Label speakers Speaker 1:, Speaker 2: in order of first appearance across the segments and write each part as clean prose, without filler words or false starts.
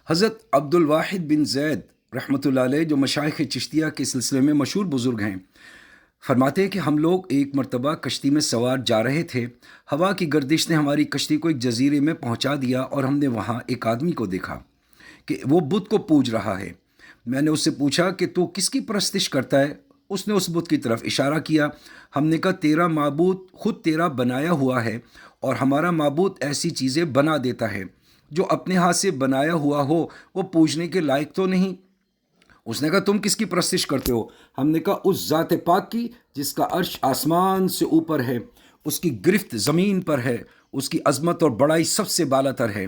Speaker 1: حضرت عبد الواحد بن زید رحمۃ اللہ علیہ جو مشائخ چشتیہ کے سلسلے میں مشہور بزرگ ہیں، فرماتے ہیں کہ ہم لوگ ایک مرتبہ کشتی میں سوار جا رہے تھے۔ ہوا کی گردش نے ہماری کشتی کو ایک جزیرے میں پہنچا دیا اور ہم نے وہاں ایک آدمی کو دیکھا کہ وہ بت کو پوج رہا ہے۔ میں نے اس سے پوچھا کہ تو کس کی پرستش کرتا ہے؟ اس نے اس بت کی طرف اشارہ کیا۔ ہم نے کہا تیرا معبود خود تیرا بنایا ہوا ہے، اور ہمارا معبود ایسی چیزیں بنا دیتا ہے جو اپنے ہاتھ سے بنایا ہوا ہو وہ پوجنے کے لائق تو نہیں۔ اس نے کہا تم کس کی پرستش کرتے ہو؟ ہم نے کہا اس ذات پاک کی جس کا عرش آسمان سے اوپر ہے، اس کی گرفت زمین پر ہے، اس کی عظمت اور بڑائی سب سے بالا تر ہے۔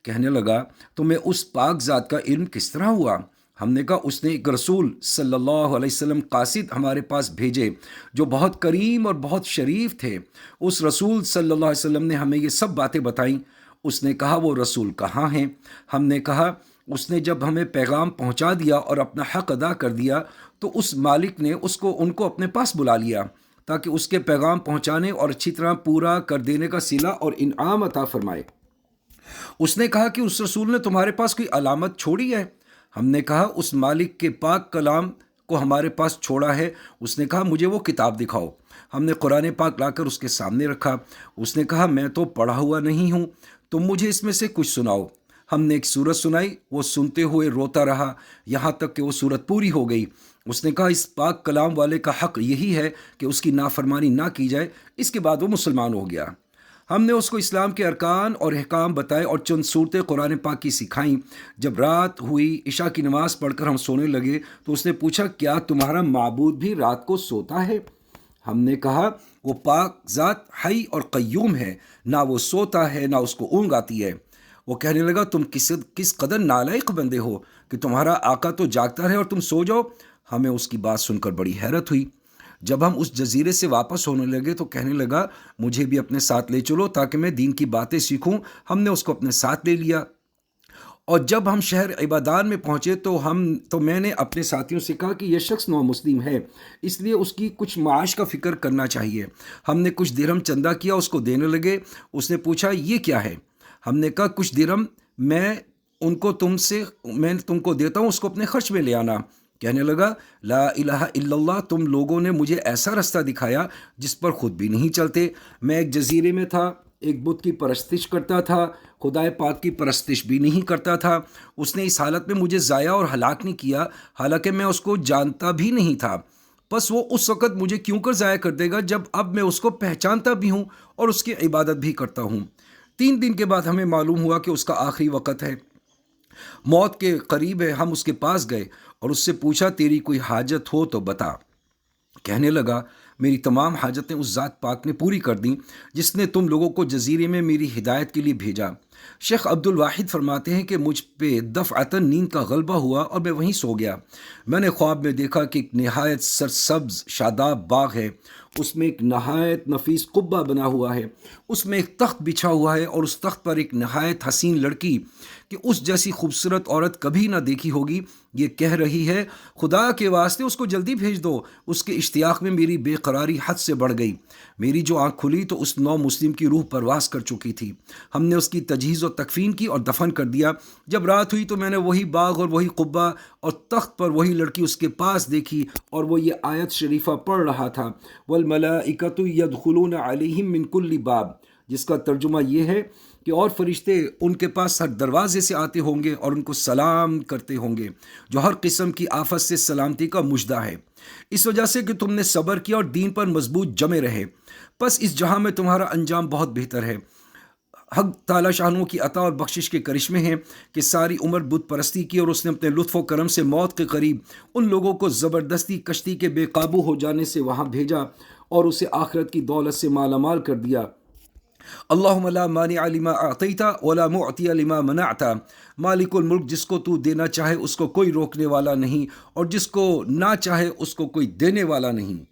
Speaker 1: کہنے لگا تمہیں اس پاک ذات کا علم کس طرح ہوا؟ ہم نے کہا اس نے ایک رسول صلی اللہ علیہ وسلم قاصد ہمارے پاس بھیجے جو بہت کریم اور بہت شریف تھے۔ اس رسول صلی اللہ علیہ وسلم نے ہمیں یہ سب باتیں بتائیں۔ اس نے کہا وہ رسول کہاں ہیں؟ ہم نے کہا اس نے جب ہمیں پیغام پہنچا دیا اور اپنا حق ادا کر دیا تو اس مالک نے ان کو اپنے پاس بلا لیا تاکہ اس کے پیغام پہنچانے اور اچھی طرح پورا کر دینے کا صلہ اور انعام عطا فرمائے۔ اس نے کہا کہ اس رسول نے تمہارے پاس کوئی علامت چھوڑی ہے؟ ہم نے کہا اس مالک کے پاک کلام کو ہمارے پاس چھوڑا ہے۔ اس نے کہا مجھے وہ کتاب دکھاؤ۔ ہم نے قرآن پاک لا کر اس کے سامنے رکھا۔ اس نے کہا میں تو پڑھا ہوا نہیں ہوں، تم مجھے اس میں سے کچھ سناؤ۔ ہم نے ایک سورت سنائی، وہ سنتے ہوئے روتا رہا یہاں تک کہ وہ سورت پوری ہو گئی۔ اس نے کہا اس پاک کلام والے کا حق یہی ہے کہ اس کی نافرمانی نہ کی جائے۔ اس کے بعد وہ مسلمان ہو گیا۔ ہم نے اس کو اسلام کے ارکان اور احکام بتائے اور چند صورتیں قرآن پاک کی سکھائیں۔ جب رات ہوئی، عشاء کی نماز پڑھ کر ہم سونے لگے تو اس نے پوچھا کیا تمہارا معبود بھی رات کو سوتا ہے؟ ہم نے کہا وہ پاک ذات حی اور قیوم ہے، نہ وہ سوتا ہے نہ اس کو اونگ آتی ہے۔ وہ کہنے لگا تم کس قدر نالائق بندے ہو کہ تمہارا آقا تو جاگتا رہے اور تم سو جاؤ۔ ہمیں اس کی بات سن کر بڑی حیرت ہوئی۔ جب ہم اس جزیرے سے واپس ہونے لگے تو کہنے لگا مجھے بھی اپنے ساتھ لے چلو تاکہ میں دین کی باتیں سیکھوں۔ ہم نے اس کو اپنے ساتھ لے لیا، اور جب ہم شہر عبادان میں پہنچے تو میں نے اپنے ساتھیوں سے کہا کہ یہ شخص نو مسلم ہے، اس لیے اس کی کچھ معاش کا فکر کرنا چاہیے۔ ہم نے کچھ درہم چندہ کیا، اس کو دینے لگے۔ اس نے پوچھا یہ کیا ہے؟ ہم نے کہا کچھ درہم میں تم کو دیتا ہوں، اس کو اپنے خرچ میں لے آنا۔ کہنے لگا لا الہ الا اللہ، تم لوگوں نے مجھے ایسا رستہ دکھایا جس پر خود بھی نہیں چلتے۔ میں ایک جزیرے میں تھا، ایک بت کی پرستش کرتا تھا، خدائے پاک کی پرستش بھی نہیں کرتا تھا۔ اس نے اس حالت میں مجھے ضائع اور ہلاک نہیں کیا، حالانکہ میں اس کو جانتا بھی نہیں تھا۔ بس وہ اس وقت مجھے کیوں کر ضائع کر دے گا جب اب میں اس کو پہچانتا بھی ہوں اور اس کی عبادت بھی کرتا ہوں۔ 3 دن کے بعد ہمیں معلوم ہوا کہ اس کا آخری وقت ہے، موت کے قریب ہے۔ ہم اس کے پاس گئے اور اس سے پوچھا تیری کوئی حاجت ہو تو بتا۔ کہنے لگا میری تمام حاجتیں اس ذات پاک نے پوری کر دیں جس نے تم لوگوں کو جزیرے میں میری ہدایت کے لیے بھیجا۔ شیخ عبد الواحد فرماتے ہیں کہ مجھ پہ دفعتاً نیند کا غلبہ ہوا اور میں وہیں سو گیا۔ میں نے خواب میں دیکھا کہ ایک نہایت سرسبز شاداب باغ ہے، اس میں ایک نہایت نفیس قبہ بنا ہوا ہے، اس میں ایک تخت بچھا ہوا ہے، اور اس تخت پر ایک نہایت حسین لڑکی کہ اس جیسی خوبصورت عورت کبھی نہ دیکھی ہوگی یہ کہہ رہی ہے خدا کے واسطے اس کو جلدی بھیج دو۔ اس کے اشتیاق میں میری بے قراری حد سے بڑھ گئی۔ میری جو آنکھ کھلی تو اس نو مسلم کی روح پرواز کر چکی تھی۔ ہم نے اس کی تجہیز و تکفین کی اور دفن کر دیا۔ جب رات ہوئی تو میں نے وہی باغ اور وہی قبہ اور تخت پر وہی لڑکی اس کے پاس دیکھی، اور وہ یہ آیت شریفہ پڑھ رہا تھا والملائکۃ یدخلون علیہم من کل باب، جس کا ترجمہ یہ ہے کہ اور فرشتے ان کے پاس ہر دروازے سے آتے ہوں گے اور ان کو سلام کرتے ہوں گے، جو ہر قسم کی آفت سے سلامتی کا مژدہ ہے، اس وجہ سے کہ تم نے صبر کیا اور دین پر مضبوط جمے رہے۔ پس اس جہاں میں تمہارا انجام بہت بہتر ہے۔ حق تعالی شانوں کی عطا اور بخشش کے کرشمے ہیں کہ ساری عمر بت پرستی کی، اور اس نے اپنے لطف و کرم سے موت کے قریب ان لوگوں کو زبردستی کشتی کے بے قابو ہو جانے سے وہاں بھیجا اور اسے آخرت کی دولت سے مالا مال کر دیا۔ اللہم لا مانع لما اعطیت ولا معطی لما منعت، مالک الملک جس کو تو دینا چاہے اس کو کوئی روکنے والا نہیں، اور جس کو نہ چاہے اس کو کوئی دینے والا نہیں۔